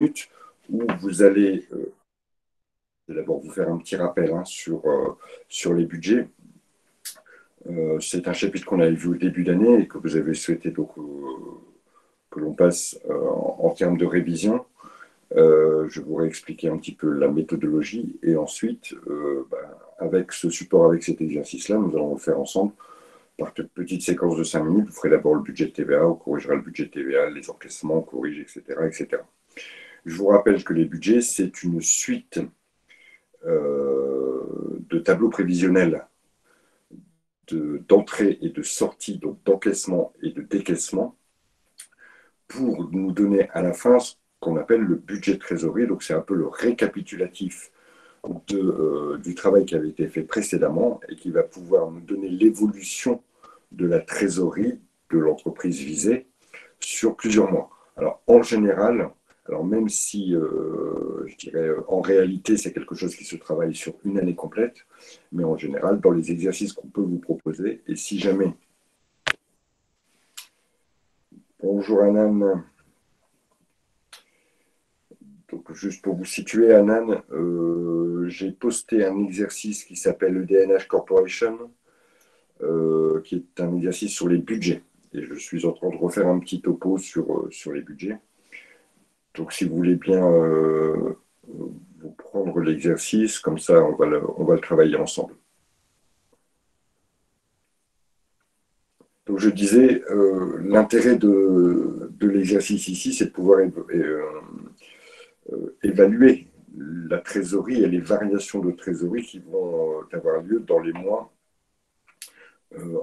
minutes où vous allez d'abord vous faire un petit rappel sur les budgets. C'est un chapitre qu'on avait vu au début d'année et que vous avez souhaité donc, que l'on passe en termes de révision. Je vous réexpliquer un petit peu la méthodologie et ensuite, avec ce support, avec cet exercice-là, nous allons le faire ensemble par petite séquence de 5 minutes. Vous ferez d'abord le budget de TVA, on corrigera le budget de TVA, les encaissements, on corrige, etc., etc. Je vous rappelle que les budgets, c'est une suite de tableaux prévisionnels d'entrée et de sortie, donc d'encaissement et de décaissement, pour nous donner à la fin ce qu'on appelle le budget de trésorerie. Donc c'est un peu le récapitulatif du travail qui avait été fait précédemment et qui va pouvoir nous donner l'évolution de la trésorerie de l'entreprise visée sur plusieurs mois. Alors en général, alors même si je dirais en réalité c'est quelque chose qui se travaille sur une année complète, mais en général dans les exercices qu'on peut vous proposer, et si jamais... Bonjour Anan. Donc, juste pour vous situer, Anan, j'ai posté un exercice qui s'appelle le DNH Corporation, qui est un exercice sur les budgets. Et je suis en train de refaire un petit topo sur les budgets. Donc, si vous voulez bien vous prendre l'exercice, comme ça, on va le travailler ensemble. Donc, je disais, l'intérêt de l'exercice ici, c'est de pouvoir évaluer la trésorerie et les variations de trésorerie qui vont avoir lieu dans les mois.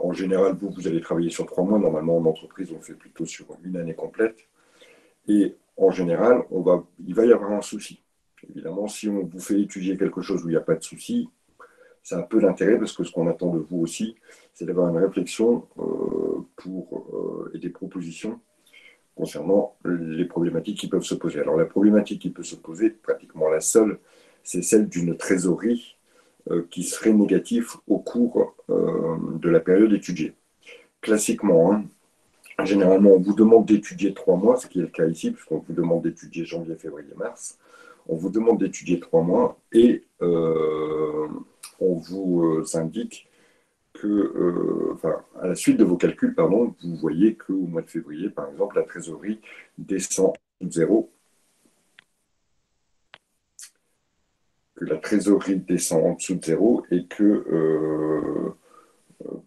En général, vous allez travailler sur 3 mois. Normalement, en entreprise, on le fait plutôt sur une année complète. Et en général, il va y avoir un souci. Évidemment, si on vous fait étudier quelque chose où il n'y a pas de souci, ça a peu d'intérêt parce que ce qu'on attend de vous aussi, c'est d'avoir une réflexion et des propositions concernant les problématiques qui peuvent se poser. Alors, la problématique qui peut se poser, pratiquement la seule, c'est celle d'une trésorerie qui serait négative au cours de la période étudiée. Classiquement, hein, généralement, on vous demande d'étudier 3 mois, ce qui est le cas ici, puisqu'on vous demande d'étudier janvier, février, mars. On vous demande d'étudier 3 mois et on vous indique que, à la suite de vos calculs, pardon, vous voyez qu'au mois de février, par exemple, la trésorerie descend de zéro, que la trésorerie descend en dessous de zéro et que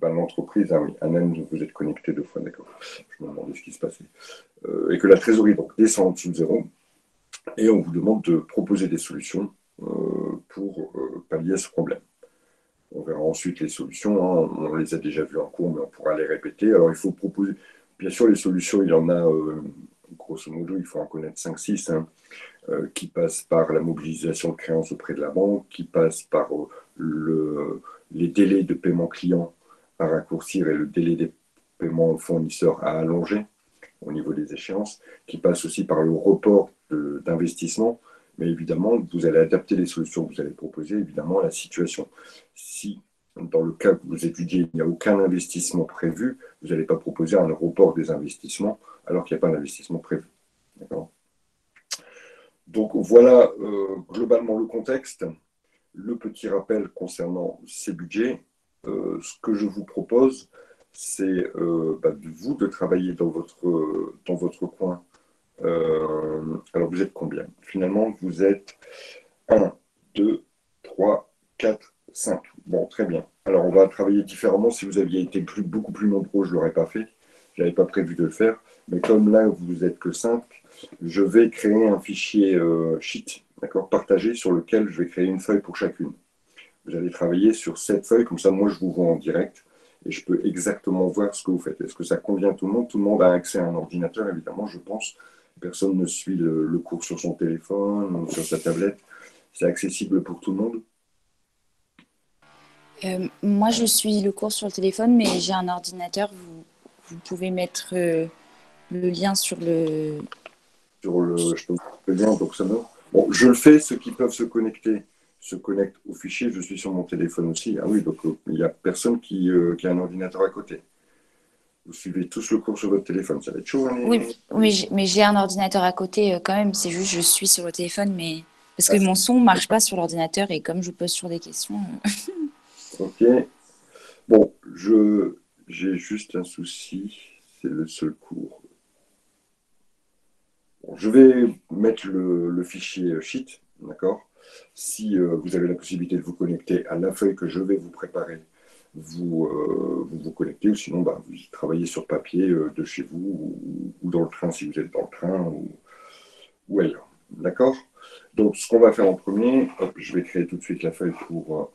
l'entreprise, ah oui, Anan, vous êtes connecté 2 fois, d'accord, je me demandais ce qui se passait, et que la trésorerie donc, descend en dessous de zéro, et on vous demande de proposer des solutions pour pallier à ce problème. On verra ensuite les solutions, hein. On les a déjà vues en cours, mais on pourra les répéter. Alors, il faut proposer, bien sûr, les solutions, il y en a, grosso modo, il faut en connaître 5-6, hein, qui passent par la mobilisation de créances auprès de la banque, qui passent par les délais de paiement client à raccourcir et le délai des paiements fournisseurs à allonger au niveau des échéances, qui passe aussi par le report d'investissement. Mais évidemment, vous allez adapter les solutions que vous allez proposer, évidemment, à la situation. Si, dans le cas que vous étudiez, il n'y a aucun investissement prévu, vous n'allez pas proposer un report des investissements alors qu'il n'y a pas d'investissement prévu. D'accord ? Donc, voilà globalement le contexte. Le petit rappel concernant ces budgets. Ce que je vous propose, c'est de vous de travailler dans votre coin. Alors, vous êtes combien? Finalement, vous êtes 1, 2, 3, 4, 5. Bon, très bien. Alors, on va travailler différemment. Si vous aviez été beaucoup plus nombreux, je ne l'aurais pas fait. Je n'avais pas prévu de le faire. Mais comme là, vous n'êtes que 5, je vais créer un fichier sheet, d'accord, partagé, sur lequel je vais créer une feuille pour chacune. Vous allez travailler sur cette feuille, comme ça, moi, je vous vois en direct et je peux exactement voir ce que vous faites. Est-ce que ça convient à tout le monde? Tout le monde a accès à un ordinateur, évidemment, je pense. Personne ne suit le cours sur son téléphone ou sur sa tablette. C'est accessible pour tout le monde? Moi, je suis le cours sur le téléphone, mais j'ai un ordinateur. Vous pouvez mettre le lien sur le... Je peux vous le lien, donc ça me... Bon, je le fais, ceux qui peuvent se connectent au fichier. Je suis sur mon téléphone aussi. Ah oui, donc il n'y a personne qui a un ordinateur à côté. Vous suivez tous le cours sur votre téléphone, ça va être chaud, hein, Oui, oui, mais j'ai un ordinateur à côté quand même. C'est juste je suis sur le téléphone, mais parce que Ah, mon son marche pas sur l'ordinateur et comme je pose sur des questions. ok. Bon, j'ai juste un souci, c'est le seul cours. Bon, je vais mettre le fichier Sheet, d'accord? Si vous avez la possibilité de vous connecter à la feuille que je vais vous préparer, vous connectez, ou sinon bah, vous travaillez sur papier de chez vous ou dans le train si vous êtes dans le train ou ailleurs. D'accord? Donc ce qu'on va faire en premier, hop, je vais créer tout de suite la feuille pour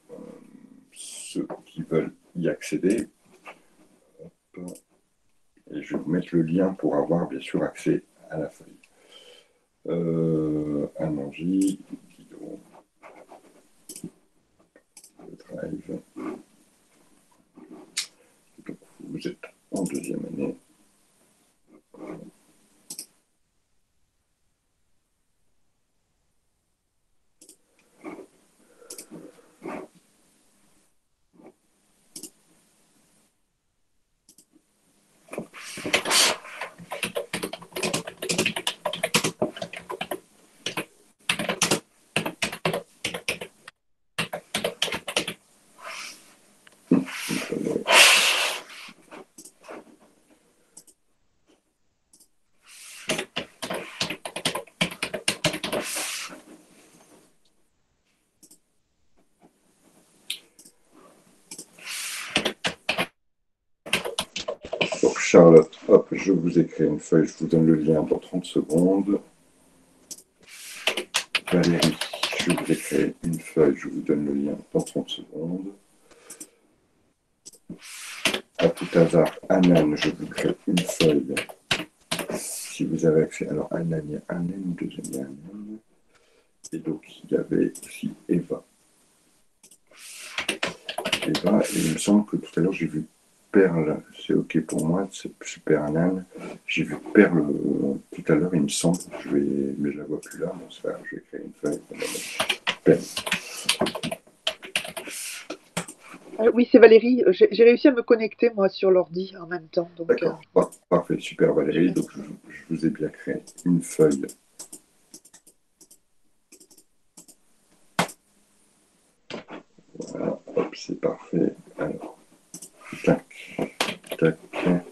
ceux qui veulent y accéder. Hop. Et je vais vous mettre le lien pour avoir bien sûr accès à la feuille. Anangi, Guido, Drive. Donc, vous êtes en deuxième année. Donc, Charlotte, hop, je vous ai créé une feuille, je vous donne le lien dans 30 secondes. Valérie, je vous ai créé une feuille, je vous donne le lien dans 30 secondes. À tout hasard, Anan, je vous crée une feuille. Si vous avez accès, alors Anan, il y a Anan, deuxième, il y a Anan. Et donc, il y avait aussi Eva. Eva, et il me semble que tout à l'heure, j'ai vu Perle, c'est OK pour moi, c'est super Anan. J'ai vu Perle tout à l'heure, il me semble, mais je la vois plus là, bon, c'est pas grave, je vais créer une feuille. Perle. Oui, c'est Valérie. J'ai réussi à me connecter, moi, sur l'ordi en même temps. Donc, D'accord, parfait, super Valérie, donc je vous ai bien créé une feuille. Voilà, hop, c'est parfait. Alors, tac, tac, tac.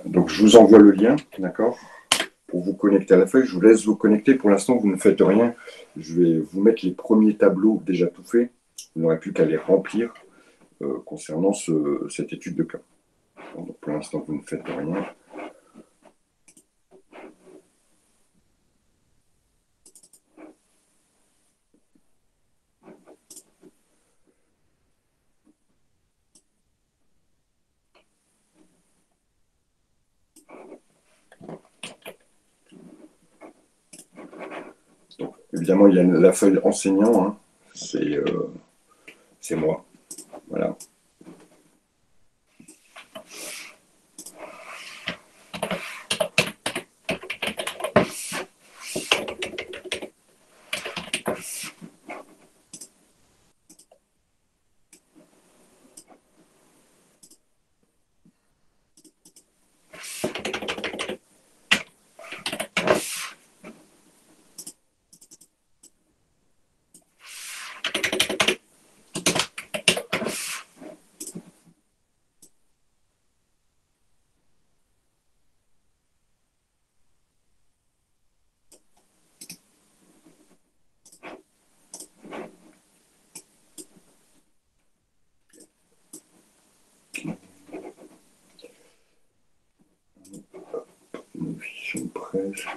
Donc, je vous envoie le lien, d'accord, pour vous connecter à la feuille. Je vous laisse vous connecter. Pour l'instant, vous ne faites rien. Je vais vous mettre les premiers tableaux déjà tout faits. Vous n'aurez plus qu'à les remplir concernant cette étude de cas. Donc, pour l'instant, vous ne faites rien. Donc, évidemment, il y a la feuille enseignant. Hein. C'est moi. Voilà. Nous y sommes presque.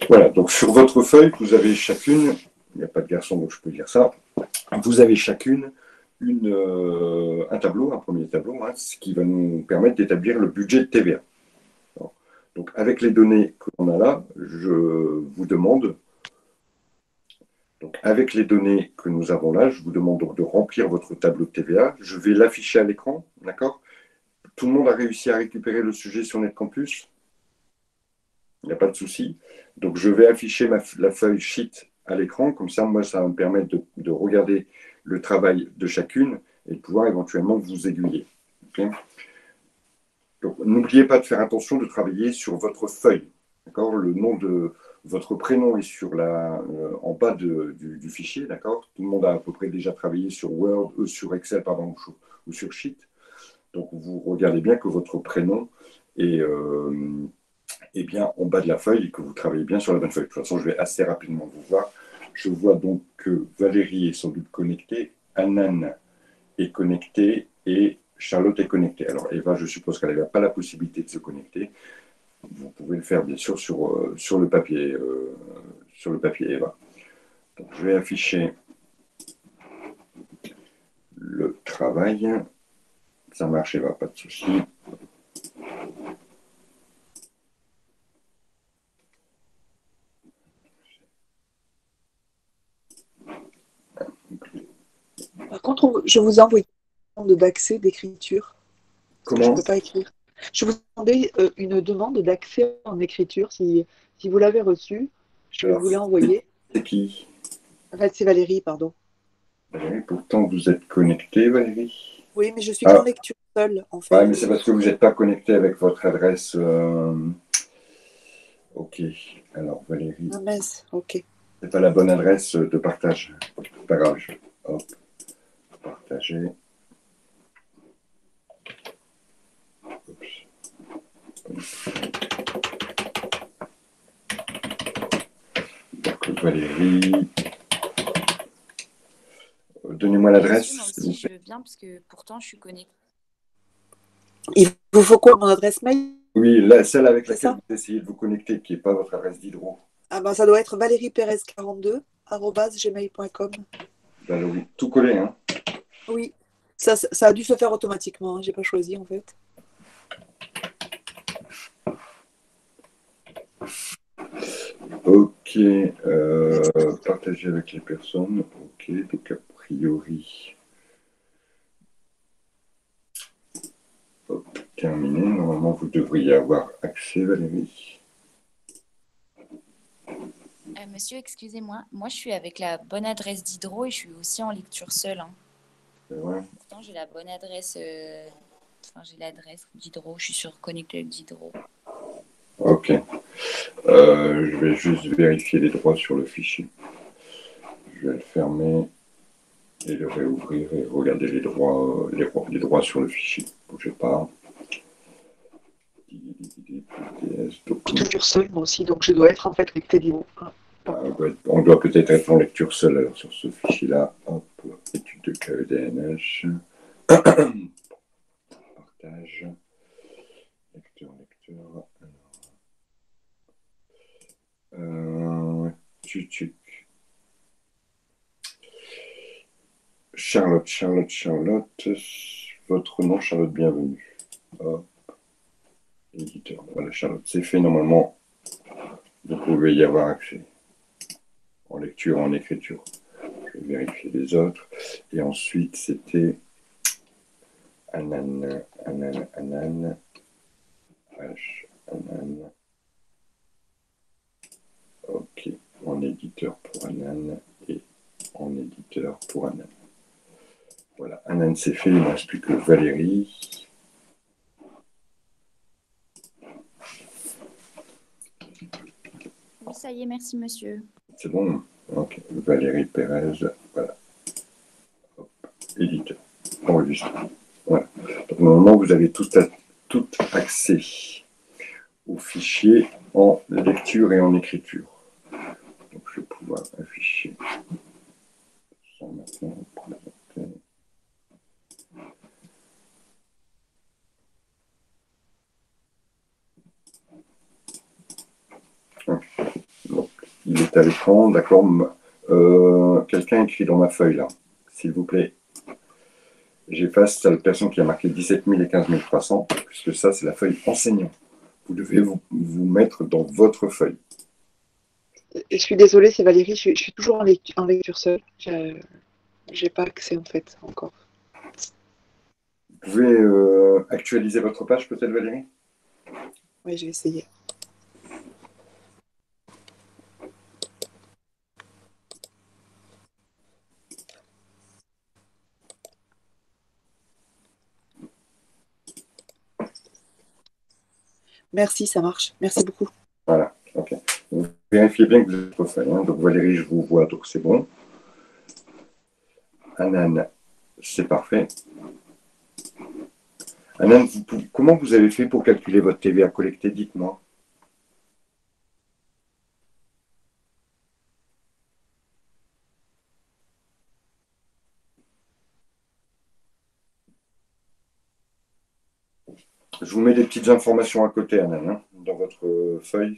Voilà, donc sur votre feuille, vous avez chacune, il n'y a pas de garçon donc je peux dire ça, vous avez chacune un tableau, un premier tableau, hein, ce qui va nous permettre d'établir le budget de TVA. Alors, donc avec les données qu'on a là, je vous demande, donc avec les données que nous avons là, je vous demande donc de remplir votre tableau de TVA. Je vais l'afficher à l'écran, d'accord? Tout le monde a réussi à récupérer le sujet sur NetCampus? Il n'y a pas de souci. Donc, je vais afficher la feuille sheet à l'écran. Comme ça, moi, ça va me permettre de regarder le travail de chacune et de pouvoir éventuellement vous aiguiller. Okay. Donc, n'oubliez pas de faire attention de travailler sur votre feuille. D'accord. Le nom de votre prénom est en bas du fichier. D'accord. Tout le monde a à peu près déjà travaillé sur Word, sur Excel, pardon, ou sur Sheet. Donc, vous regardez bien que votre prénom est bien en bas de la feuille et que vous travaillez bien sur la bonne feuille. De toute façon, je vais assez rapidement vous voir. Je vois donc que Valérie est sans doute connectée, Anan est connectée et Charlotte est connectée. Alors, Eva, je suppose qu'elle n'a pas la possibilité de se connecter. Vous pouvez le faire, bien sûr, sur le papier, Eva. Donc, je vais afficher le travail. Ça marche, Eva, pas de souci. Par contre, je vous envoie une demande d'accès d'écriture. Parce que je ne Comment? peux pas écrire. Je vous demandais une demande d'accès en écriture. Si vous l'avez reçue, je Alors, vous l'ai envoyée. c'est qui? En fait, c'est Valérie, pardon. Valérie, pourtant, vous êtes connectée, Valérie? Oui, mais je suis qu'en Ah, lecture seule, en ouais, fait. mais c'est parce que vous n'êtes pas connecté avec votre adresse. Ok. Alors, Valérie, Ah mince, ok. c'est pas la bonne adresse de partage. Pas grave. Hop, partager. Donc, Valérie, donnez-moi l'adresse, Monsieur, moi s'il vous aussi, je plaît. veux bien parce que pourtant, je suis connectée. Il vous faut quoi, mon adresse mail? Oui, celle avec C'est laquelle ça? vous essayez de vous connecter, qui n'est pas votre adresse d'Hydro. Ah ben, ça doit être valérieperez42@gmail.com. Valérie, tout collé, hein. Oui. Ça a dû se faire automatiquement. Hein. J'ai pas choisi, en fait. Ok. Partager avec les personnes. Ok, donc a priori. Hop, terminé. Normalement, vous devriez avoir accès, Valérie. Monsieur, excusez-moi, moi je suis avec la bonne adresse d'Hydro et je suis aussi en lecture seule. Hein. C'est vrai? Pourtant, j'ai la bonne adresse, enfin j'ai l'adresse d'Hydro, je suis sur connecté avec d'Hydro. Ok. Je vais juste vérifier les droits sur le fichier. Je vais le fermer et le réouvrir et regarder les droits sur le fichier. Bougez pas. Lecture seule, moi aussi, donc je dois être en fait connectée d'Ivo. On doit peut-être être en lecture seule alors, sur ce fichier-là. Hop, étude de KEDNH. Partage. Lecteur. Tutuc. Charlotte. Votre nom, Charlotte, bienvenue. Hop. Éditeur. Voilà, Charlotte, c'est fait normalement. Vous pouvez y avoir accès. En lecture, en écriture. Je vais vérifier les autres. Et ensuite, c'était Anan. Anan. Ok. En éditeur pour Anan et en éditeur pour Anan. Voilà, Anan c'est fait, il ne reste plus que Valérie. Oui, ça y est, merci monsieur. C'est bon? Ok, Valérie Pérez, voilà. Hop. Éditeur, enregistré. Voilà. Donc, normalement, vous avez tout accès au fichier en lecture et en écriture. Donc, je vais pouvoir afficher ça maintenant. Présenter. Donc, êtes à l'écran, d'accord. Quelqu'un écrit dans ma feuille, là, s'il vous plaît. J'efface la personne qui a marqué 17 000 et 15 300, puisque ça, c'est la feuille enseignant. Vous devez vous mettre dans votre feuille. Je suis désolée, c'est Valérie, je suis toujours en lecture seule. J'ai pas accès, en fait, encore. Vous pouvez actualiser votre page, peut-être, Valérie? Oui, je vais essayer. Merci, ça marche. Merci beaucoup. Voilà, ok. Vous vérifiez bien que vous êtes votre feuille. Hein. Donc, Valérie, je vous vois, donc c'est bon. Anan, c'est parfait. Anan, comment vous avez fait pour calculer votre TVA collectée? Dites-moi. Je vous mets des petites informations à côté, Anan, hein, dans votre feuille.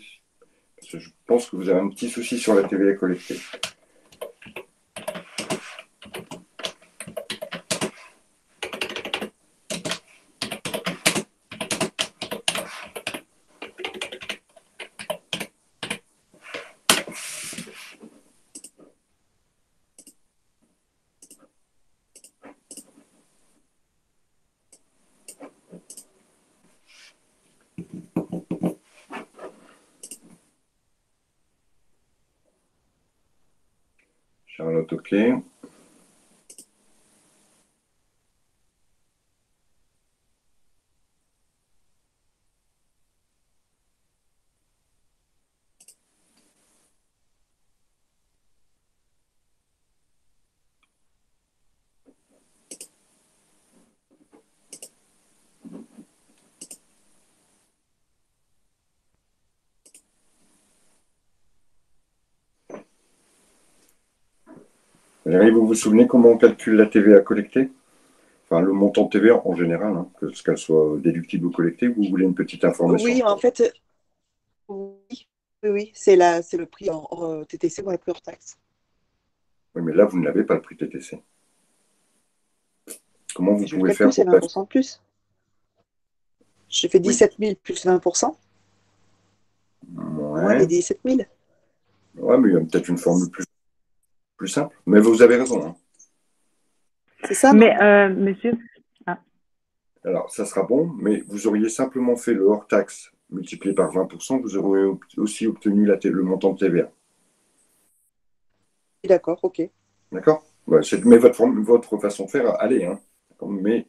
Parce que je pense que vous avez un petit souci sur la TVA collectée. Charlotte, ok. Valérie, vous vous souvenez comment on calcule la TVA collectée? Enfin, le montant de TVA en général, hein, qu'elle soit déductible ou collectée, vous voulez une petite information? Oui, en fait, oui, oui, c'est le prix en TTC ou le prix hors taxe. Oui, mais là, vous n'avez pas le prix TTC. Comment vous Je le pouvez faire calcule, c'est pour 20% de plus. Je fais Oui. 17 000 plus 20%. Moi, les Ouais. 17 000. Ouais, mais il y a peut-être une formule plus simple. Mais vous avez raison. Hein. C'est ça, non? Mais monsieur, ah, Alors, ça sera bon, mais vous auriez simplement fait le hors taxe multiplié par 20%, vous auriez aussi obtenu le montant de TVA. D'accord, ok. D'accord? Ouais, mais votre façon de faire, allez. Hein. Mais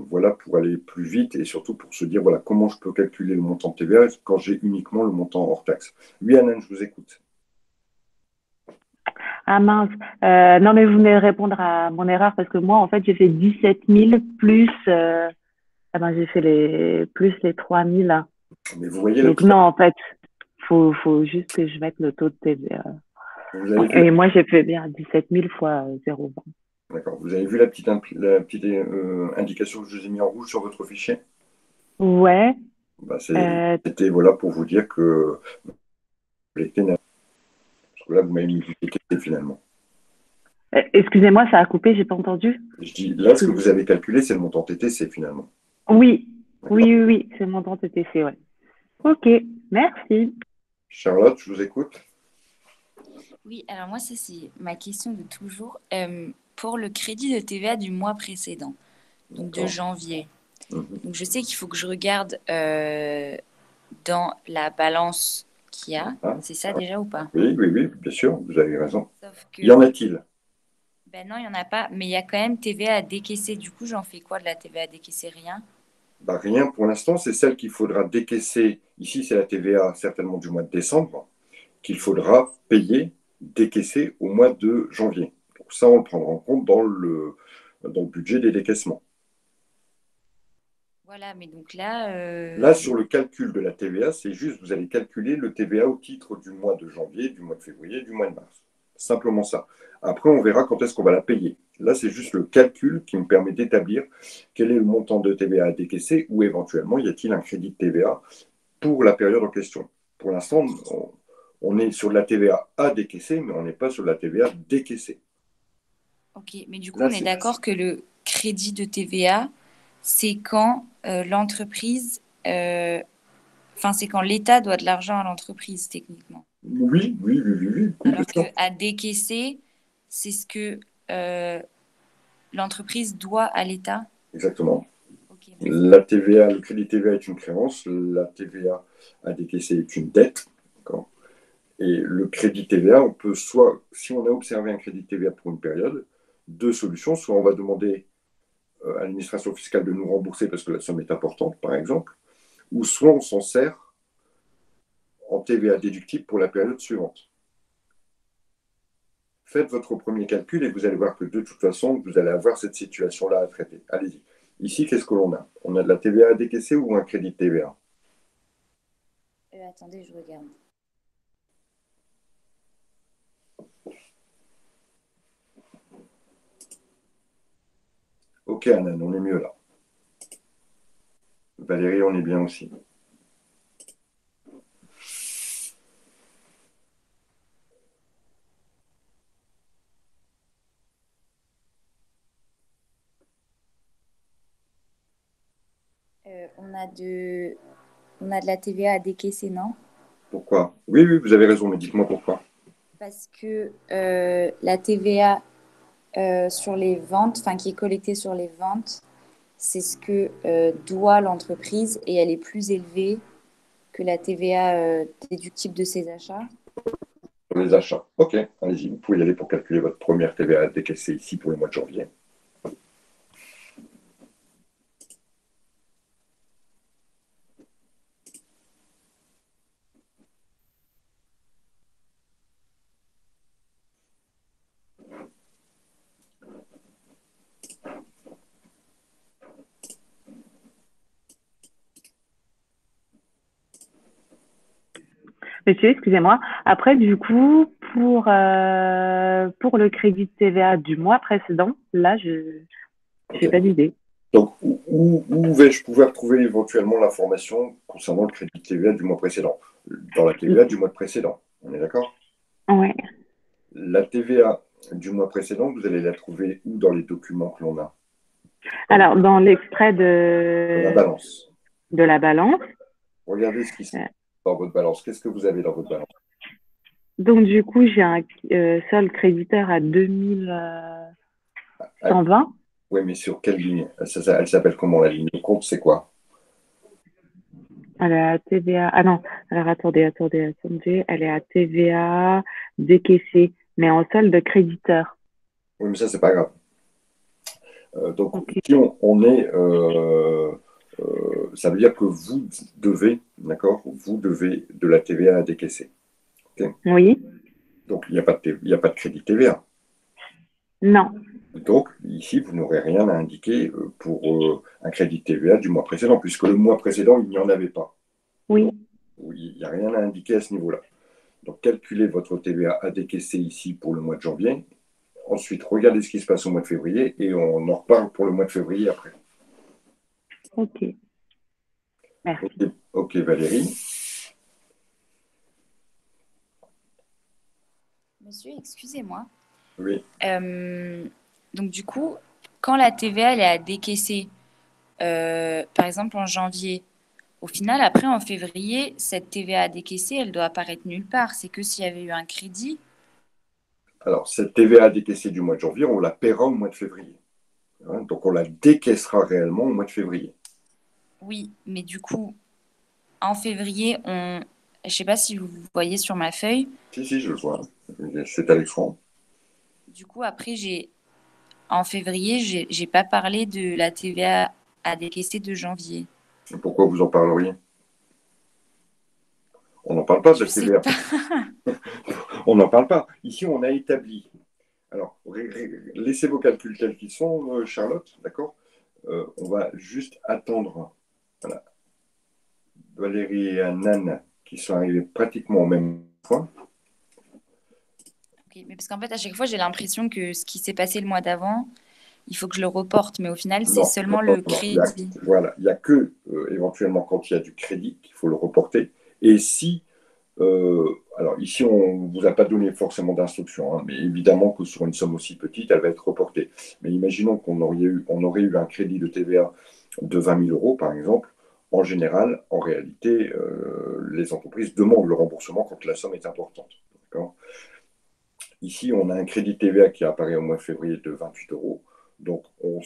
voilà, pour aller plus vite et surtout pour se dire, voilà, comment je peux calculer le montant de TVA quand j'ai uniquement le montant hors taxe. Oui, Anne, je vous écoute. ah mince. Non, mais vous venez de répondre à mon erreur parce que moi, en fait, j'ai fait 17 000 plus, ah ben, j'ai fait plus les 3 000. Mais vous voyez la Donc petite... non, en fait, faut juste que je mette le taux de TVA. Vous avez vu Et moi, j'ai fait bien 17 000 fois 0,20. D'accord. Vous avez vu la petite indication que je vous ai mis en rouge sur votre fichier? Ouais. Bah, Euh, c'était voilà, pour vous dire que parce que là, vous m'avez multiplié finalement. excusez-moi, ça a coupé, j'ai pas entendu. Je dis, là, ce que vous avez calculé, c'est le montant TTC finalement. Oui, D'accord. oui, c'est mon montant TTC, ouais. Ok, merci. Charlotte, je vous écoute. Oui, alors moi, ça, c'est ma question de toujours. Pour le crédit de TVA du mois précédent, donc de janvier, donc je sais qu'il faut que je regarde dans la balance qu'il y a. Ah, C'est ça déjà ou pas? oui, bien sûr, vous avez raison. Sauf que, Y en a-t-il? ben non, il n'y en a pas, mais il y a quand même TVA à décaisser. Du coup, j'en fais quoi de la TVA à décaisser? Rien. Bah, rien pour l'instant, c'est celle qu'il faudra décaisser. Ici, c'est la TVA certainement du mois de décembre, qu'il faudra payer, décaisser au mois de janvier. Donc ça, on le prendra en compte dans le budget des décaissements. Voilà, mais donc là, Là, sur le calcul de la TVA, c'est juste, vous allez calculer le TVA au titre du mois de janvier, du mois de février, du mois de mars. Simplement ça. Après, on verra quand est-ce qu'on va la payer. Là, c'est juste le calcul qui me permet d'établir quel est le montant de TVA à décaisser ou éventuellement y a-t-il un crédit de TVA pour la période en question. Pour l'instant, On est sur de la TVA à décaisser, mais on n'est pas sur de la TVA décaissée. Ok, mais du coup, Là, on est d'accord que le crédit de TVA, c'est quand l'entreprise, enfin, c'est quand l'État doit de l'argent à l'entreprise, techniquement. Oui, oui, oui, oui, oui, oui, bien Alors sûr. qu'à décaisser, c'est ce que l'entreprise doit à l'État. Exactement. Ok, La TVA, le crédit TVA est une créance, la TVA à décaisser est une dette. D'accord. Et le crédit TVA, on peut soit, si on a observé un crédit TVA pour une période, deux solutions. Soit on va demander à l'administration fiscale de nous rembourser parce que la somme est importante, par exemple, ou soit on s'en sert en TVA déductible pour la période suivante. Faites votre premier calcul et vous allez voir que de toute façon, vous allez avoir cette situation-là à traiter. Allez-y. Ici, qu'est-ce que l'on a? On a de la TVA à décaisser ou un crédit de TVA? attendez, je regarde. Ok, Anan, on est mieux là. Valérie, on est bien aussi. On a de la TVA à décaisser, non? Pourquoi? Oui, oui, vous avez raison, mais dites-moi pourquoi. Parce que la TVA sur les ventes, enfin qui est collectée sur les ventes, c'est ce que doit l'entreprise et elle est plus élevée que la TVA déductible de ses achats. Pour les achats. Ok, allez-y, vous pouvez y aller pour calculer votre première TVA à décaisser ici pour le mois de janvier. Monsieur, excusez-moi. Après, du coup, pour le crédit de TVA du mois précédent, là, je n'ai Ok. pas d'idée. Donc, où vais-je pouvoir trouver éventuellement l'information concernant le crédit de TVA du mois précédent? Dans la TVA du mois précédent, on est d'accord? Ouais. La TVA du mois précédent, vous allez la trouver où dans les documents que l'on a? Alors, dans l'extrait Dans la balance. de la balance, Regardez ce qui se euh, passe dans votre balance. Qu'est-ce que vous avez dans votre balance? donc du coup, j'ai un solde créditeur à 2120. Oui, mais sur quelle ligne? Elle s'appelle comment la ligne de compte? C'est quoi? Elle est à TVA. Ah non, alors attendez. Elle est à TVA décaissée, mais en solde créditeur. Oui, mais ça, c'est pas grave. Donc, Ok. si on est, ça veut dire que vous devez, d'accord, vous devez de la TVA à décaisser. Ok. Oui. Donc, il n'y a pas de crédit TVA. Non. Donc, ici, vous n'aurez rien à indiquer pour un crédit TVA du mois précédent, puisque le mois précédent, il n'y en avait pas. Oui. Il n'y a rien à indiquer à ce niveau-là. Donc, calculez votre TVA à décaisser ici pour le mois de janvier. Ensuite, regardez ce qui se passe au mois de février et on en reparle pour le mois de février après. Ok. Merci. Ok, Valérie. Monsieur, excusez-moi. Oui. Donc du coup, quand la TVA elle est à décaisser, par exemple en janvier, au final, après en février, cette TVA à décaisser, elle doit apparaître nulle part. C'est que s'il y avait eu un crédit. Alors, cette TVA décaissée du mois de janvier, on la paiera au mois de février. Hein, donc, on la décaissera réellement au mois de février. Oui, mais du coup, en février, je ne sais pas si vous voyez sur ma feuille. Si, je le vois. C'est à l'écran. Du coup, après, en février, j'ai pas parlé de la TVA à décaisser de janvier. Pourquoi vous en parleriez? On n'en parle pas de Je la sais TVA. pas. On n'en parle pas. Ici, on a établi. Alors, laissez vos calculs tels qu'ils sont, Charlotte, d'accord? On va juste attendre, voilà, Valérie et Anne qui sont arrivés pratiquement au même point. Ok, mais parce qu'en fait, à chaque fois, j'ai l'impression que ce qui s'est passé le mois d'avant, il faut que je le reporte. Mais au final, c'est Non, seulement le crédit. voilà, il n'y a que éventuellement quand il y a du crédit qu'il faut le reporter. Et si Alors ici, on ne vous a pas donné forcément d'instruction, hein, mais évidemment que sur une somme aussi petite, elle va être reportée. Mais imaginons qu'on aurait eu un crédit de TVA de 20 000 euros, par exemple. En général, en réalité, les entreprises demandent le remboursement quand la somme est importante. Ici, on a un crédit TVA qui apparaît au mois de février de 28 euros. Donc, on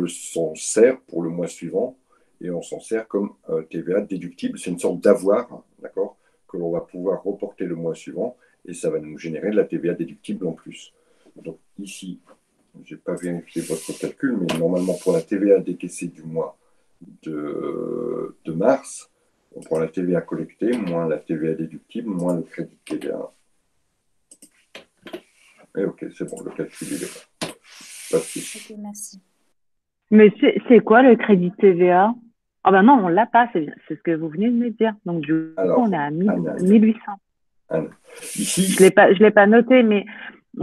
s'en sert pour le mois suivant et on s'en sert comme TVA déductible. C'est une sorte d'avoir, d'accord, que l'on va pouvoir reporter le mois suivant et ça va nous générer de la TVA déductible en plus. Donc, ici, je n'ai pas vérifié votre calcul, mais normalement, pour la TVA décaissée du mois de mars, on prend la TVA collectée, moins la TVA déductible, moins le crédit de TVA. Et ok, c'est bon, le calcul est là. Pas de souci. Ok, merci. Mais c'est quoi le crédit TVA? Ah ben non, on l'a pas, c'est ce que vous venez de me dire. Donc du coup, Alors, on est à 1800. Ici, Je l'ai pas noté, mais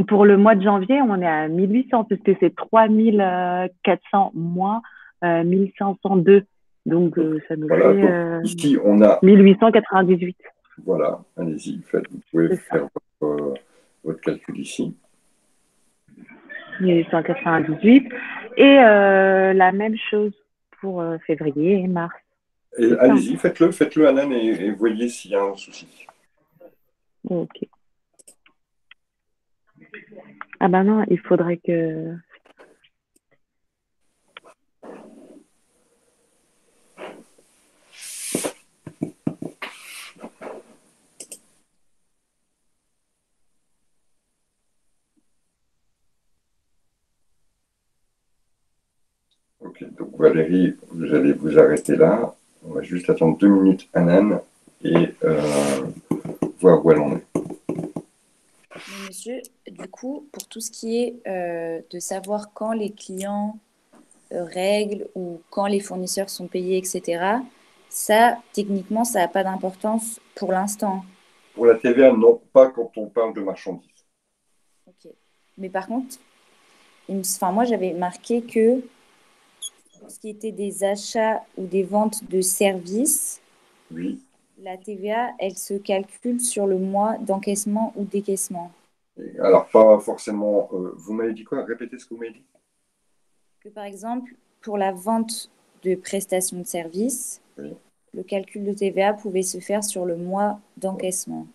pour le mois de janvier, on est à 1800 puisque c'est 3400 moins 1502. Donc ça nous voilà, fait donc, ici, on a 1898. Voilà, allez-y, vous pouvez faire votre calcul ici. 1898. Et la même chose pour février et mars. Et allez-y, faites-le, Alan, et voyez s'il y a un souci. Ok. Ah ben non, il faudrait que... Ok, donc Valérie, vous allez vous arrêter là. On va juste attendre 2 minutes, Anan, et voir où elle en est. Mais monsieur, du coup, pour tout ce qui est de savoir quand les clients règlent ou quand les fournisseurs sont payés, etc., ça, techniquement, ça n'a pas d'importance pour l'instant. Pour la TVA, non, pas quand on parle de marchandises. Ok. Mais par contre, moi, j'avais marqué que pour ce qui était des achats ou des ventes de services, Oui. la TVA, elle se calcule sur le mois d'encaissement ou décaissement. Alors, pas forcément. Vous m'avez dit quoi? Répétez ce que vous m'avez dit. Que par exemple, pour la vente de prestations de services, Oui. le calcul de TVA pouvait se faire sur le mois d'encaissement.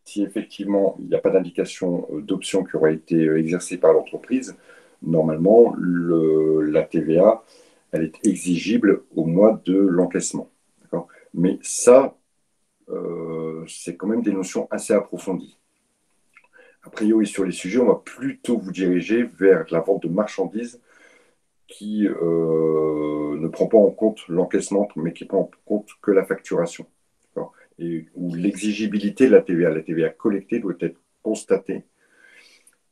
Si effectivement il n'y a pas d'indication d'option qui aurait été exercée par l'entreprise, normalement la TVA, elle est exigible au mois de l'encaissement. Mais ça, c'est quand même des notions assez approfondies. A priori, sur les sujets, on va plutôt vous diriger vers la vente de marchandises qui ne prend pas en compte l'encaissement, mais qui prend en compte que la facturation. Et où l'exigibilité de la TVA collectée doit être constatée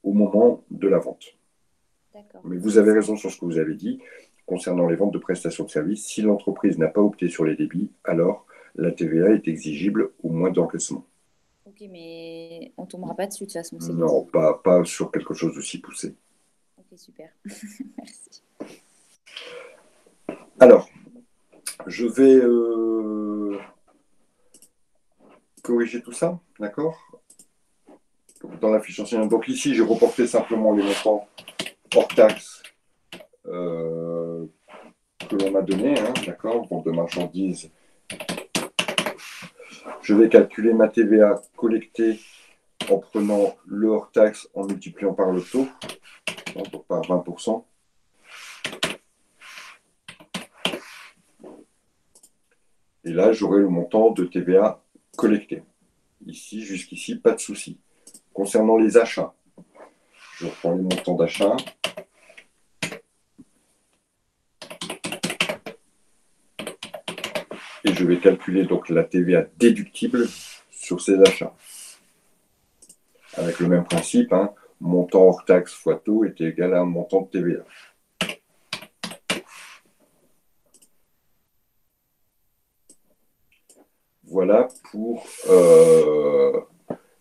au moment de la vente. Mais vous avez raison sur ce que vous avez dit concernant les ventes de prestations de services. Si l'entreprise n'a pas opté sur les débits, alors la TVA est exigible au mois d'encaissement. Ok, mais on ne tombera pas dessus de toute façon. Non, pas sur quelque chose d'aussi poussé. Ok, super. Merci. Alors, je vais corriger tout ça, d'accord? Dans la fiche ancienne. Donc ici, j'ai reporté simplement les montants hors taxe que l'on m'a donné, hein, d'accord? Vente de marchandises. Je vais calculer ma TVA collectée en prenant le hors taxe en multipliant par le taux, donc par 20%. Et là, j'aurai le montant de TVA collecté. Ici, jusqu'ici, pas de souci. Concernant les achats, je reprends les montants d'achat. Et je vais calculer donc la TVA déductible sur ces achats. Avec le même principe, hein, montant hors taxe fois taux est égal à un montant de TVA. Voilà pour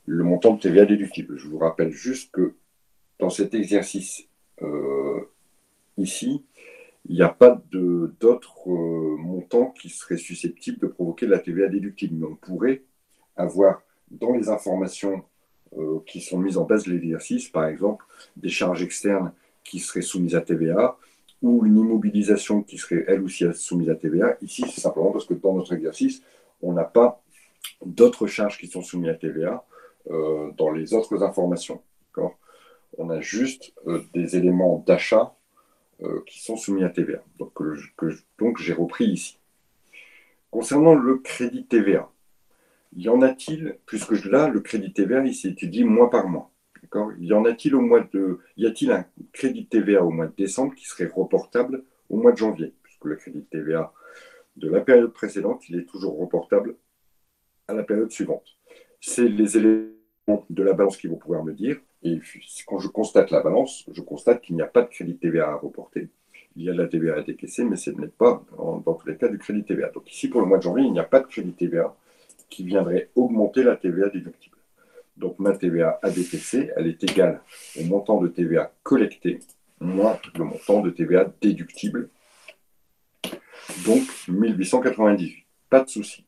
le montant de TVA déductible. Je vous rappelle juste que dans cet exercice ici, il n'y a pas d'autres montants qui seraient susceptibles de provoquer de la TVA déductible. Mais on pourrait avoir dans les informations qui sont mises en base de l'exercice, par exemple, des charges externes qui seraient soumises à TVA ou une immobilisation qui serait elle aussi soumise à TVA. Ici, c'est simplement parce que dans notre exercice, on n'a pas d'autres charges qui sont soumises à TVA dans les autres informations. On a juste des éléments d'achat qui sont soumis à TVA, donc j'ai repris ici. Concernant le crédit TVA, y en a-t-il, puisque là, le crédit TVA, il s'étudie mois par mois. Y a-t-il un crédit TVA au mois de décembre qui serait reportable au mois de janvier? Puisque le crédit TVA de la période précédente, il est toujours reportable à la période suivante. C'est les éléments de la balance qui vont pouvoir me dire. Et quand je constate la balance, je constate qu'il n'y a pas de crédit TVA à reporter. Il y a de la TVA à décaisser, mais ce n'est pas, dans tous les cas, du crédit TVA. Donc ici, pour le mois de janvier, il n'y a pas de crédit TVA qui viendrait augmenter la TVA déductible. Donc ma TVA à décaisser, elle est égale au montant de TVA collecté moins le montant de TVA déductible. Donc 1898. Pas de souci.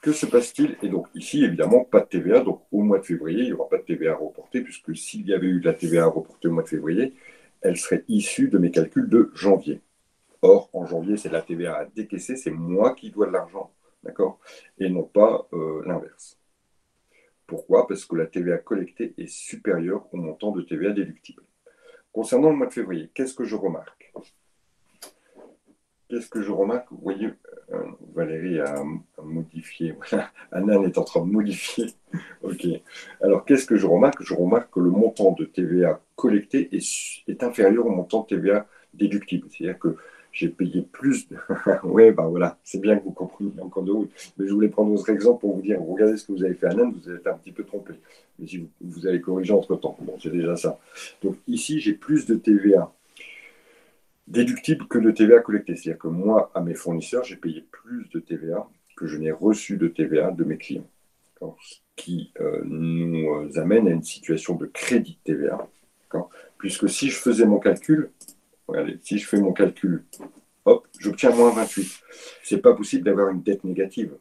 Que se passe-t-il? Et donc ici, évidemment, pas de TVA. Donc au mois de février, il n'y aura pas de TVA à reporter, puisque s'il y avait eu de la TVA à reporter au mois de février, elle serait issue de mes calculs de janvier. Or, en janvier, c'est de la TVA à décaisser, c'est moi qui dois de l'argent, d'accord? Et non pas l'inverse. Pourquoi? Parce que la TVA collectée est supérieure au montant de TVA déductible. Concernant le mois de février, qu'est-ce que je remarque? Vous voyez, Valérie a modifié. Voilà, Anan est en train de modifier. OK. Alors, qu'est-ce que je remarque? Je remarque que le montant de TVA collecté est inférieur au montant de TVA déductible. C'est-à-dire que j'ai payé plus. Oui, ben voilà, c'est bien que vous compreniez encore de route. Mais je voulais prendre votre exemple pour vous dire, regardez ce que vous avez fait, Anan, vous êtes un petit peu trompé. Mais si vous avez corrigé entre-temps, bon, c'est déjà ça. Donc ici, j'ai plus de TVA déductible que de TVA collectée. C'est-à-dire que moi, à mes fournisseurs, j'ai payé plus de TVA que je n'ai reçu de TVA de mes clients. Ce qui nous amène à une situation de crédit de TVA. Puisque si je faisais mon calcul, regardez, si je fais mon calcul, hop, j'obtiens moins 28. C'est pas possible d'avoir une dette négative.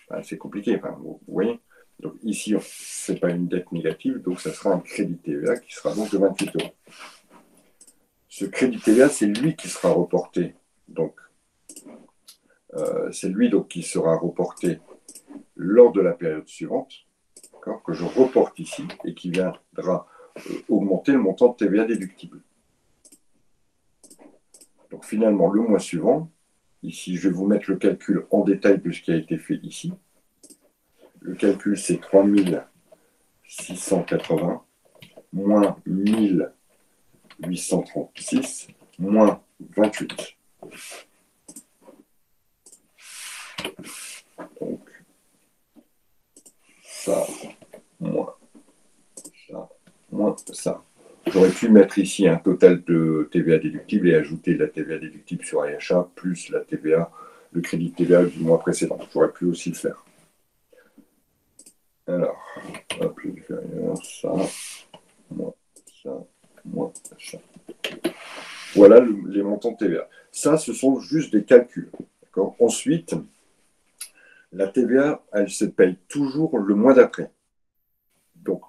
Enfin, c'est compliqué, enfin, vous voyez. Donc ici, ce n'est pas une dette négative, donc ça sera un crédit de TVA qui sera donc de 28 euros. Ce crédit TVA, c'est lui qui sera reporté. Donc, c'est lui donc, qui sera reporté lors de la période suivante, que je reporte ici et qui viendra augmenter le montant de TVA déductible. Donc finalement, le mois suivant, ici, je vais vous mettre le calcul en détail de ce qui a été fait ici. Le calcul, c'est 3680 moins 1836 moins 28. Donc, ça, moins ça. J'aurais pu mettre ici un total de TVA déductible et ajouter la TVA déductible sur achat plus la TVA, le crédit de TVA du mois précédent. J'aurais pu aussi le faire. Alors, hop, je vais faire ça, moins ça, moins ça. Voilà les montants de TVA. Ça, ce sont juste des calculs. Ensuite, la TVA, elle se paye toujours le mois d'après. Donc,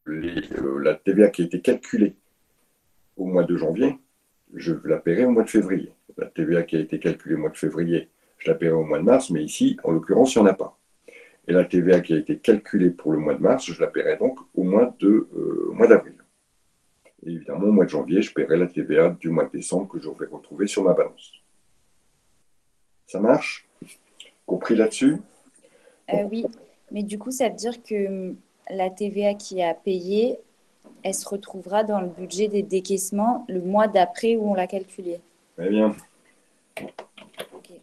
la TVA qui a été calculée au mois de janvier, je la paierai au mois de février. La TVA qui a été calculée au mois de février, je la paierai au mois de mars, mais ici, en l'occurrence, il n'y en a pas. Et la TVA qui a été calculée pour le mois de mars, je la paierai donc au mois d'avril. Et évidemment, au mois de janvier, je paierai la TVA du mois de décembre que je vais retrouver sur ma balance. Ça marche? Compris là-dessus? Oui, mais du coup, ça veut dire que la TVA qui a payée, elle se retrouvera dans le budget des décaissements le mois d'après où on l'a calculée. Très bien. Okay.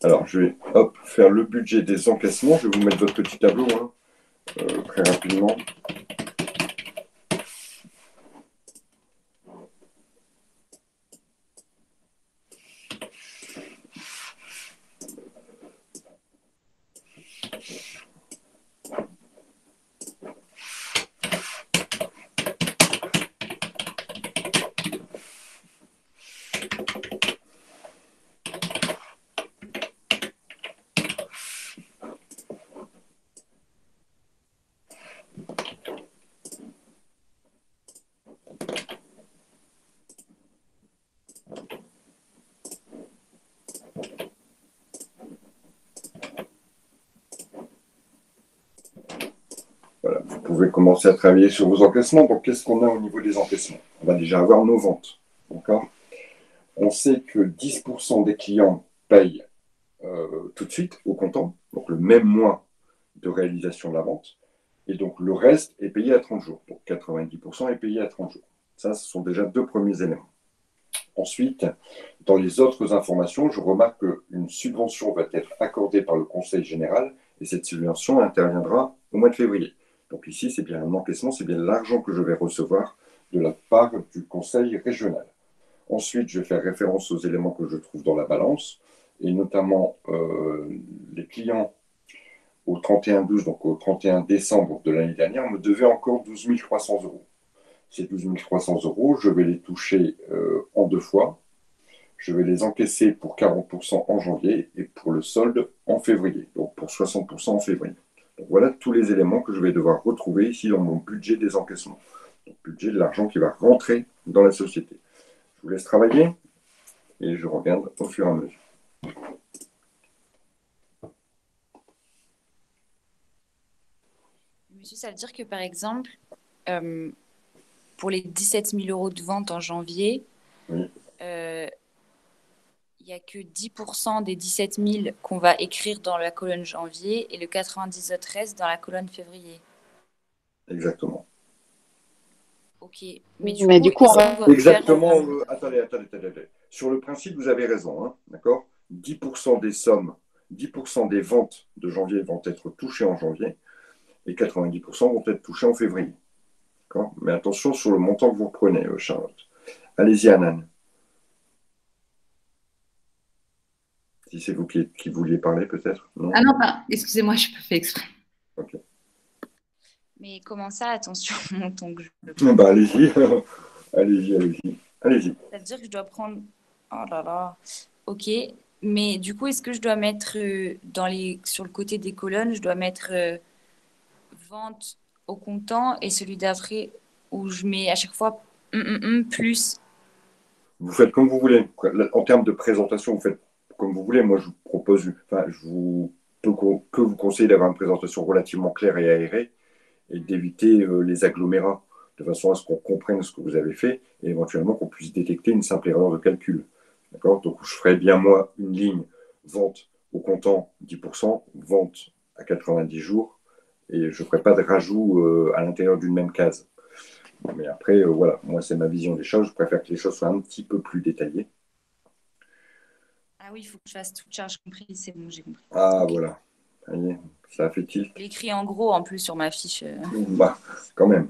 Alors, je vais faire le budget des encaissements. Je vais vous mettre votre petit tableau très rapidement. pouvez commencer à travailler sur vos encaissements. Donc, qu'est-ce qu'on a au niveau des encaissements? On va déjà avoir nos ventes. D'accord? On sait que 10% des clients payent tout de suite au comptant, donc le même mois de réalisation de la vente. Et donc, le reste est payé à 30 jours. Donc, 90% est payé à 30 jours. Ça, ce sont déjà deux premiers éléments. Ensuite, dans les autres informations, je remarque qu'une subvention va être accordée par le Conseil général et cette subvention interviendra au mois de février. Donc ici, c'est bien un encaissement, c'est bien l'argent que je vais recevoir de la part du Conseil régional. Ensuite, je vais faire référence aux éléments que je trouve dans la balance, et notamment les clients au 31-12, donc au 31 décembre de l'année dernière, me devaient encore 12 300 euros. Ces 12 300 euros, je vais les toucher en deux fois. Je vais les encaisser pour 40% en janvier et pour le solde en février, donc pour 60% en février. Donc voilà tous les éléments que je vais devoir retrouver ici dans mon budget des encaissements. Donc budget de l'argent qui va rentrer dans la société. Je vous laisse travailler et je reviens au fur et à mesure. Monsieur, ça veut dire que par exemple, pour les 17 000 euros de vente en janvier, oui. Il n'y a que 10% des 17 000 qu'on va écrire dans la colonne janvier et le 90 autres reste dans la colonne février. Exactement. Ok. Mais du coup, on va... Exactement. Attendez. Sur le principe, vous avez raison. Hein, d'accord? 10% des sommes, 10% des ventes de janvier vont être touchées en janvier et 90% vont être touchées en février. Mais attention sur le montant que vous reprenez, Charlotte. Allez-y, Anan. Si c'est vous qui vouliez parler, peut-être. Ah non, excusez-moi, je n'ai pas fait exprès. Ok. Mais comment ça, attention au montant que je... Bah, allez-y. Allez-y. Ça veut dire que je dois prendre... Oh là là. Ok. Mais du coup, est-ce que je dois mettre sur le côté des colonnes, je dois mettre vente au comptant et celui d'après où je mets à chaque fois plus. Vous faites comme vous voulez. En termes de présentation, vous faites comme vous voulez. Moi, je vous propose, peux vous conseiller d'avoir une présentation relativement claire et aérée et d'éviter les agglomérats, de façon à ce qu'on comprenne ce que vous avez fait et éventuellement qu'on puisse détecter une simple erreur de calcul. D'accord? Donc, je ferai bien, moi, une ligne vente au comptant 10%, vente à 90 jours, et je ne ferai pas de rajout à l'intérieur d'une même case. Mais après, voilà, moi, c'est ma vision des choses. Je préfère que les choses soient un petit peu plus détaillées. Ah oui, il faut que je fasse toute charge comprise. C'est bon, j'ai compris. Ah, okay. Voilà. Allez, ça a fait tilt. Je l'écris en gros, en plus, sur ma fiche. Bah, quand même.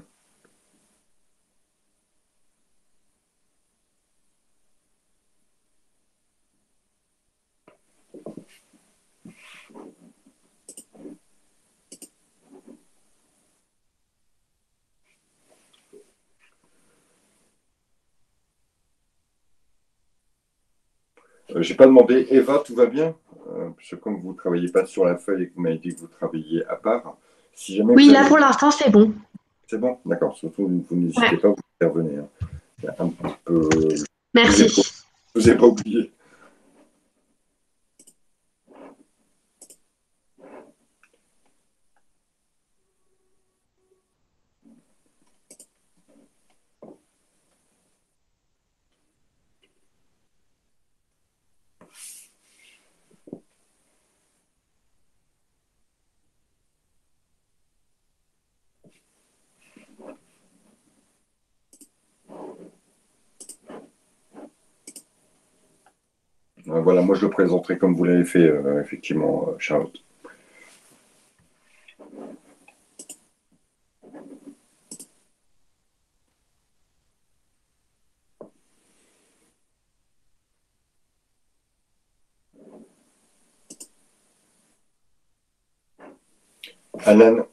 J'ai pas demandé, Eva, tout va bien? Parce que comme vous ne travaillez pas sur la feuille et que vous m'avez dit que vous travailliez à part, si jamais. Oui, là pour l'instant, c'est bon. C'est bon? D'accord. Surtout, vous n'hésitez pas, vous intervenez. Hein. Un petit peu. Merci. Je vous ai pas oublié. Voilà, moi je le présenterai comme vous l'avez fait, effectivement, Charlotte. Anan,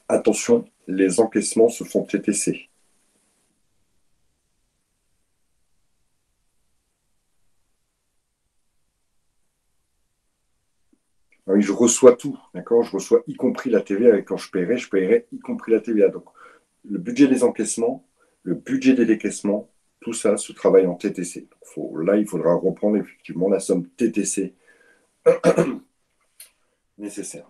attention, les encaissements se font TTC. Oui, je reçois tout, d'accord? Je reçois y compris la TVA, et quand je paierai y compris la TVA. Donc, le budget des encaissements, le budget des décaissements, tout ça se travaille en TTC. Donc, là, il faudra reprendre effectivement la somme TTC nécessaire.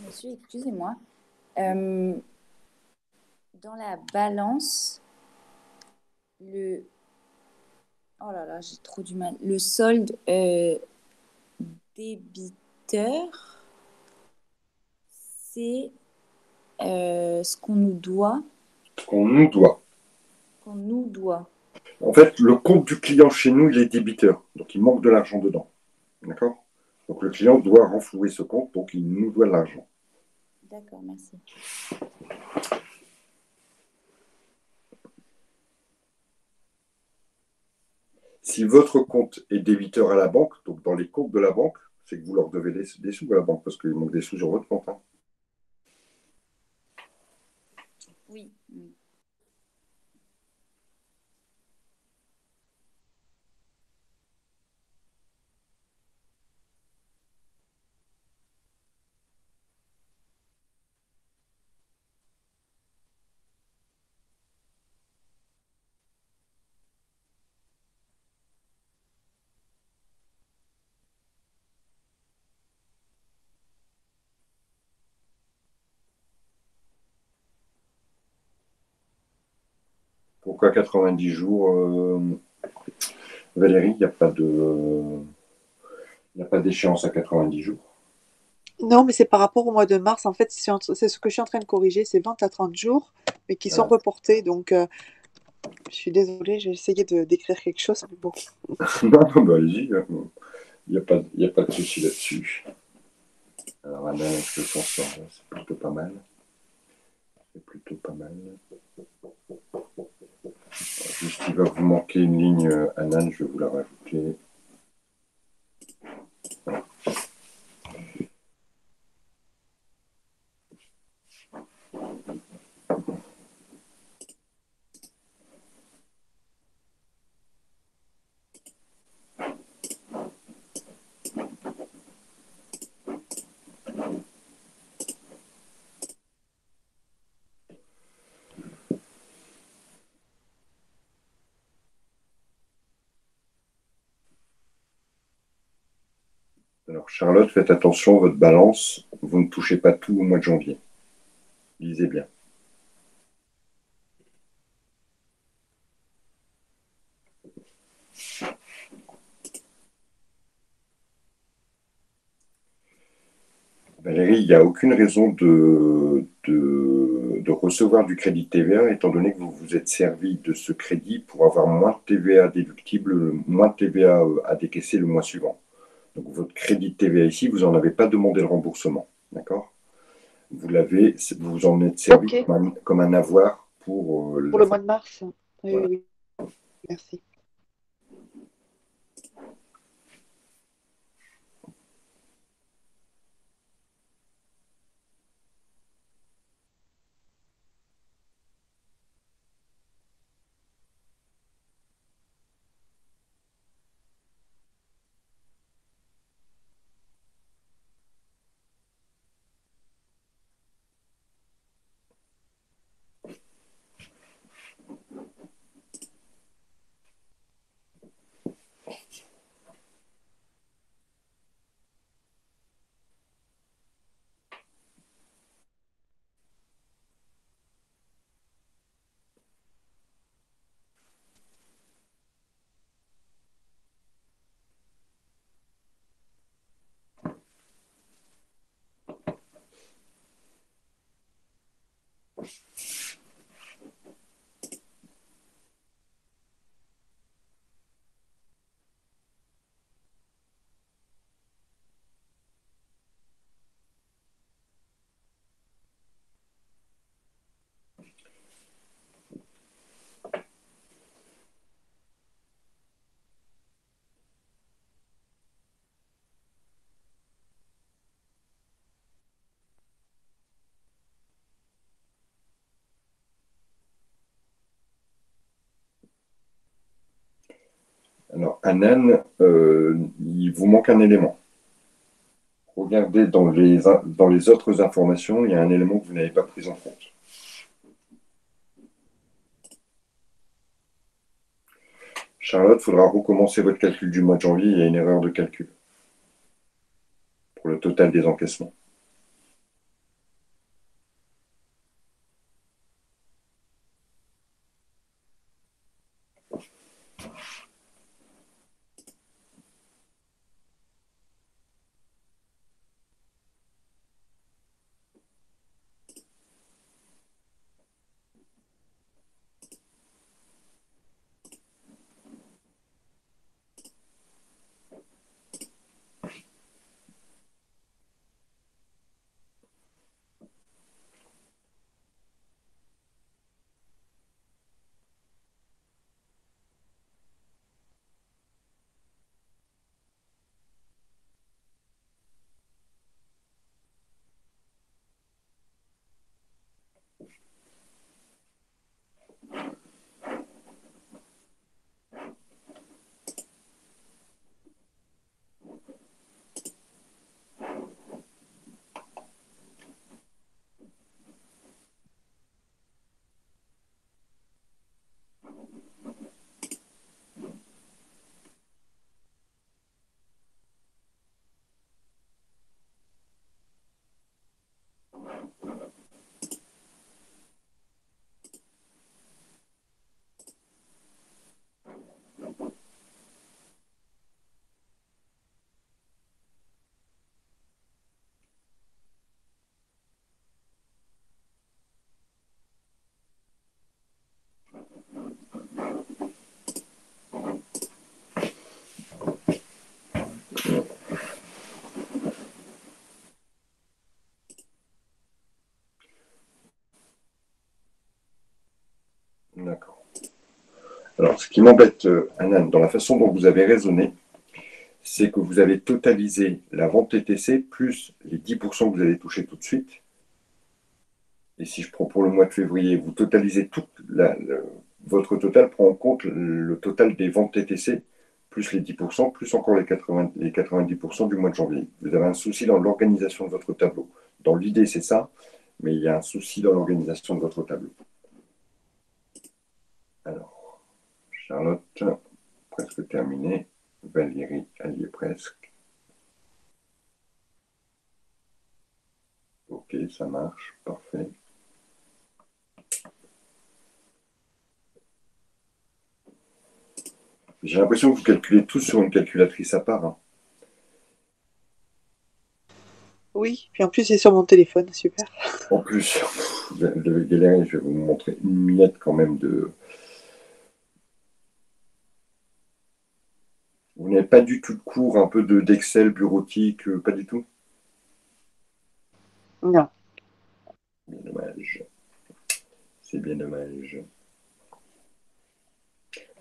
Monsieur, excusez-moi. Dans la balance, le... Oh là là, j'ai trop du mal. Le solde débiteur, c'est ce qu'on nous doit. Qu'on nous doit. Qu'on nous doit. En fait, le compte du client chez nous, il est débiteur. Donc, il manque de l'argent dedans. D'accord? Donc, le client doit renflouer ce compte, donc il nous doit de l'argent. D'accord, merci. Si votre compte est débiteur à la banque, donc dans les comptes de la banque, c'est que vous leur devez des sous à la banque, parce qu'il manque des sous sur votre compte. Hein. Oui. Pourquoi 90 jours Valérie, il n'y a pas d'échéance à 90 jours. Non, mais c'est par rapport au mois de mars. En fait, c'est ce que je suis en train de corriger, c'est 20 à 30 jours, mais qui sont reportés. Donc, je suis désolée, j'ai essayé d'écrire quelque chose, mais bon. Non, bah, allez-y, il n'y a pas de souci là-dessus. Alors, Anna, est-ce que s'en sort? C'est plutôt pas mal. C'est plutôt pas mal. Juste, il va vous manquer une ligne, Anan, je vais vous la rajouter. Alors, Charlotte, faites attention, votre balance, vous ne touchez pas tout au mois de janvier. Lisez bien. Valérie, il n'y a aucune raison de recevoir du crédit TVA, étant donné que vous vous êtes servi de ce crédit pour avoir moins de TVA déductible, moins de TVA à décaisser le mois suivant. Donc, votre crédit de TVA ici, vous n'en avez pas demandé le remboursement. D'accord? Vous vous en êtes servi Ok, comme un avoir pour pour le mois de mars. Oui, Voilà. oui, oui. Merci. Alors, Anan, il vous manque un élément. Regardez dans les autres informations, il y a un élément que vous n'avez pas pris en compte. Charlotte, il faudra recommencer votre calcul du mois de janvier, il y a une erreur de calcul pour le total des encaissements. D'accord. Alors, ce qui m'embête, Anan, dans la façon dont vous avez raisonné, c'est que vous avez totalisé la vente TTC plus les 10% que vous allez toucher tout de suite. Et si je prends pour le mois de février, vous totalisez votre total prend en compte le total des ventes TTC, plus les 10%, plus encore les 90% du mois de janvier. Vous avez un souci dans l'organisation de votre tableau. Dans l'idée, c'est ça, mais il y a un souci dans l'organisation de votre tableau. Alors, Charlotte, presque terminé. Valérie, elle y est presque. Ok, ça marche, parfait. J'ai l'impression que vous calculez tout sur une calculatrice à part. Hein. Oui, puis en plus, c'est sur mon téléphone, super. En plus, vous devez galérer, je vais vous montrer une miette quand même de... Vous n'avez pas du tout de cours, un peu d'Excel bureautique, pas du tout? Non. Bien dommage. C'est bien dommage.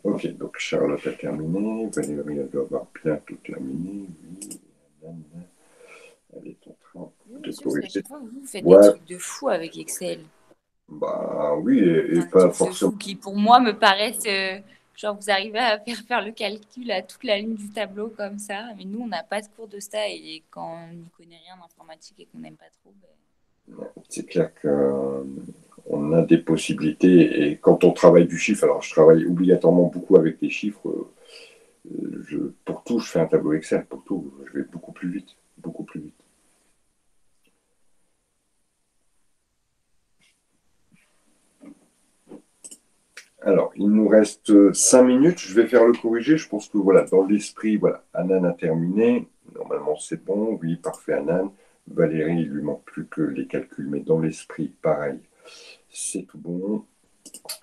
Ok, donc Charlotte a terminé, Valérie elle doit avoir bientôt terminé, oui, elle est en train de corriger. Chaque fois, vous faites des trucs de fou avec Excel. Bah oui, et pas forcément. De fou qui pour moi me paraissent, genre vous arrivez à faire le calcul à toute la ligne du tableau comme ça, mais nous on n'a pas de cours de ça et quand on n'y connaît rien en informatique et qu'on n'aime pas trop. C'est clair qu'on a des possibilités et quand on travaille du chiffre, alors je travaille obligatoirement beaucoup avec des chiffres, pour tout je fais un tableau Excel, pour tout, je vais beaucoup plus vite, beaucoup plus vite. Alors, il nous reste 5 minutes, je vais faire le corriger, je pense que voilà, dans l'esprit, voilà, Anan a terminé, normalement c'est bon, oui, parfait Anan, Valérie, il lui manque plus que les calculs, mais dans l'esprit, pareil, c'est tout bon.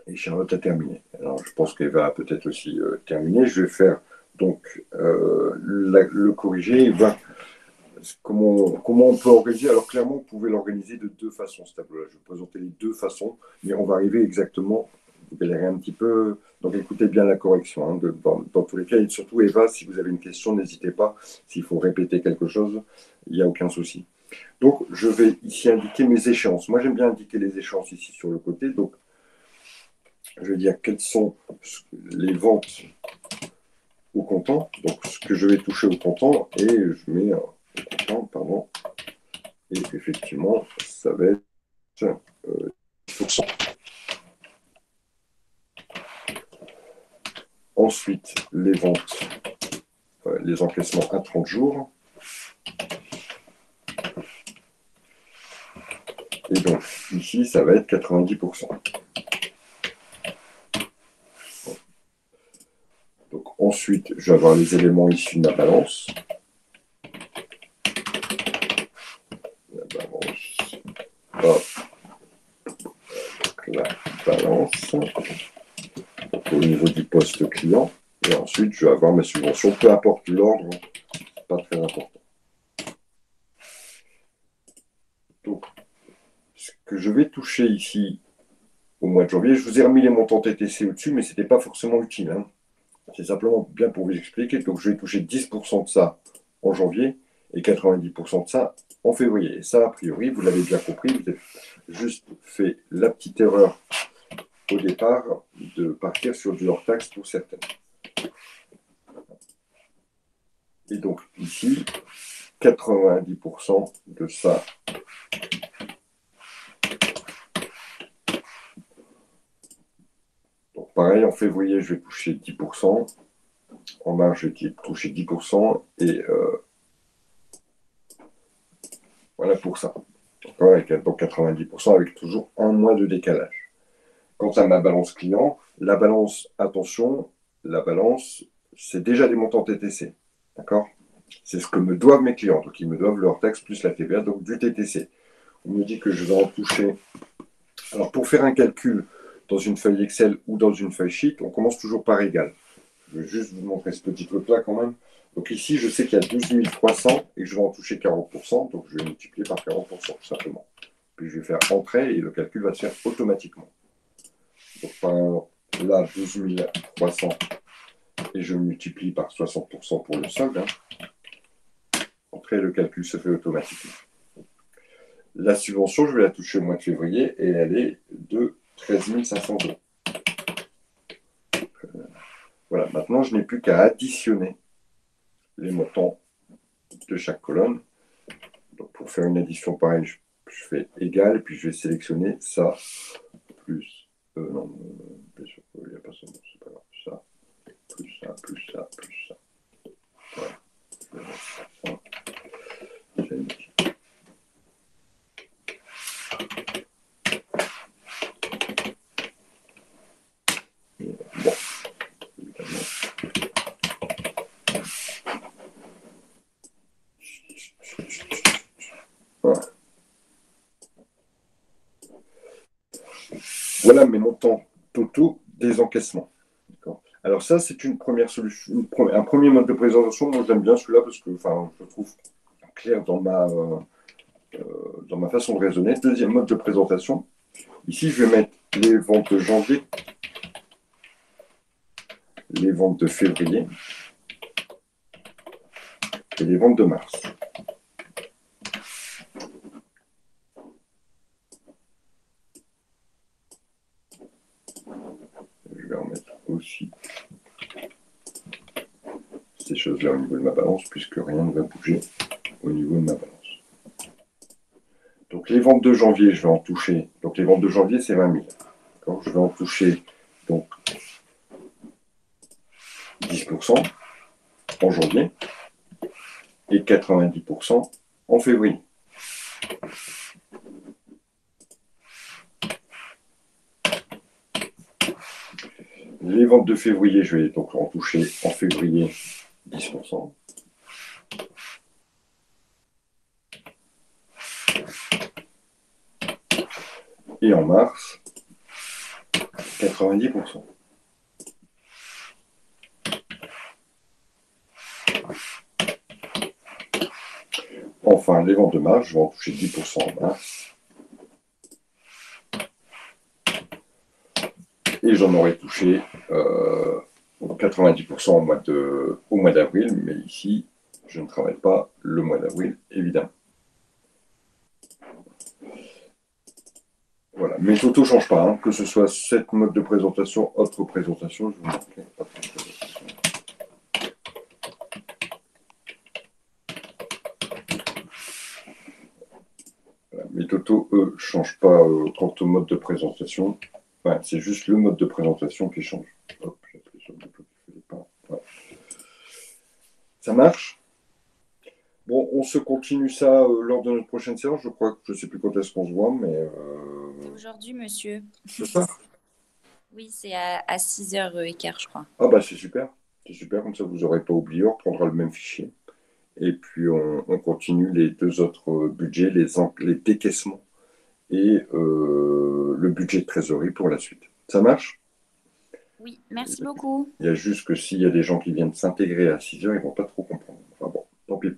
Et Charlotte a terminé. Alors, je pense qu'elle va peut-être aussi terminer. Je vais faire donc le corriger et voir comment on peut organiser. Alors, clairement, vous pouvez l'organiser de deux façons, ce tableau-là. Je vais vous présenter les deux façons, mais on va arriver exactement. Vous galérez un petit peu. Donc, écoutez bien la correction. Hein, dans tous les cas, et surtout, Eva, si vous avez une question, n'hésitez pas. S'il faut répéter quelque chose, il n'y a aucun souci. Donc, je vais ici indiquer mes échéances. Moi, j'aime bien indiquer les échéances ici sur le côté. Donc, je vais dire quelles sont les ventes au comptant. Donc, ce que je vais toucher au comptant, et je mets au comptant, pardon. Et effectivement, ça va être 10%. Ensuite, les ventes, les encaissements à 30 jours. Et donc, ici, ça va être 90%. Donc, ensuite, je vais avoir les éléments issus de ma balance. La balance. Hop. La balance. Au niveau du poste client. Et ensuite, je vais avoir mes subventions. Peu importe l'ordre, pas très important. Donc, ce que je vais toucher ici au mois de janvier, je vous ai remis les montants TTC au-dessus, mais ce n'était pas forcément utile. Hein. C'est simplement bien pour vous expliquer. Donc, je vais toucher 10% de ça en janvier et 90% de ça en février. Et ça, a priori, vous l'avez bien compris, vous avez juste fait la petite erreur au départ de partir sur du hors-taxe pour certaines. Et donc, ici, 90% de ça. Donc, pareil, en février, je vais toucher 10%. En mars, je vais toucher 10%. Et voilà pour ça. Donc, 90% avec toujours un mois de décalage. Quant à ma balance client, la balance, attention, la balance, c'est déjà des montants TTC. D'accord ? C'est ce que me doivent mes clients. Donc, ils me doivent leur taxe plus la TVA, donc du TTC. On me dit que je vais en toucher. Alors, pour faire un calcul dans une feuille Excel ou dans une feuille sheet, on commence toujours par égal. Je vais juste vous montrer ce petit truc-là quand même. Donc ici, je sais qu'il y a 12 300 et que je vais en toucher 40%. Donc, je vais multiplier par 40%, tout simplement. Puis, je vais faire entrée et le calcul va se faire automatiquement. Donc, par exemple, là, 12 300 et je multiplie par 60% pour le solde. Hein. Entrée, le calcul se fait automatiquement. La subvention, je vais la toucher au mois de février et elle est de 13 500 €. Voilà, maintenant, je n'ai plus qu'à additionner les montants de chaque colonne. Donc, pour faire une addition pareille, je fais égal, et puis je vais sélectionner ça, plus, non, bien sûr, il n'y a pas ça, c'est pas grave, ça, plus ça, plus ça, plus ça. Voilà. Bon, évidemment. Voilà mes montants totaux des encaissements. Alors ça, c'est une première solution, un premier mode de présentation. Moi, j'aime bien celui-là parce que je trouve clair dans ma façon de raisonner. Deuxième mode de présentation. Ici, je vais mettre les ventes de janvier, les ventes de février et les ventes de mars. Je vais en mettre aussi ces choses-là au niveau de ma balance, puisque rien ne va bouger au niveau de ma balance. Donc les ventes de janvier, je vais en toucher. Donc les ventes de janvier, c'est 20 000. Je vais en toucher donc 10% en janvier et 90% en février. Les ventes de février, je vais donc en toucher en février 10%. Et en mars, 90%. Enfin, les ventes de mars, je vais en toucher 10% en mars. Et j'en aurais touché 90% au mois d'avril, mais ici, je ne travaille pas le mois d'avril, évidemment. Voilà. Mes totaux ne changent pas, hein. Que ce soit cette mode de présentation, autre présentation, je vous montrer autre présentation. Voilà. Mes totaux, eux, ne changent pas quant au mode de présentation. Enfin, c'est juste le mode de présentation qui change. Hop, j'appuie sur le bouton qui fait les pas. Voilà. Ça marche? Bon, on se continue ça lors de notre prochaine séance. Je crois que je ne sais plus quand est-ce qu'on se voit, mais... Aujourd'hui, monsieur. C'est ça? Oui, c'est à 6h15, je crois. Ah bah c'est super. C'est super, comme ça vous n'aurez pas oublié. On reprendra le même fichier. Et puis on continue les deux autres budgets, les décaissements et le budget de trésorerie pour la suite. Ça marche? Oui, merci beaucoup. Il y a juste que s'il y a des gens qui viennent s'intégrer à 6 heures, ils ne vont pas trop comprendre. Enfin bon, tant pis.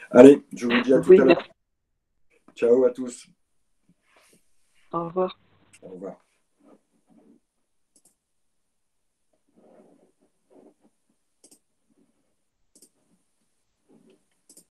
Allez, je vous dis à tout à l'heure. Ciao à tous. Au revoir. Au revoir.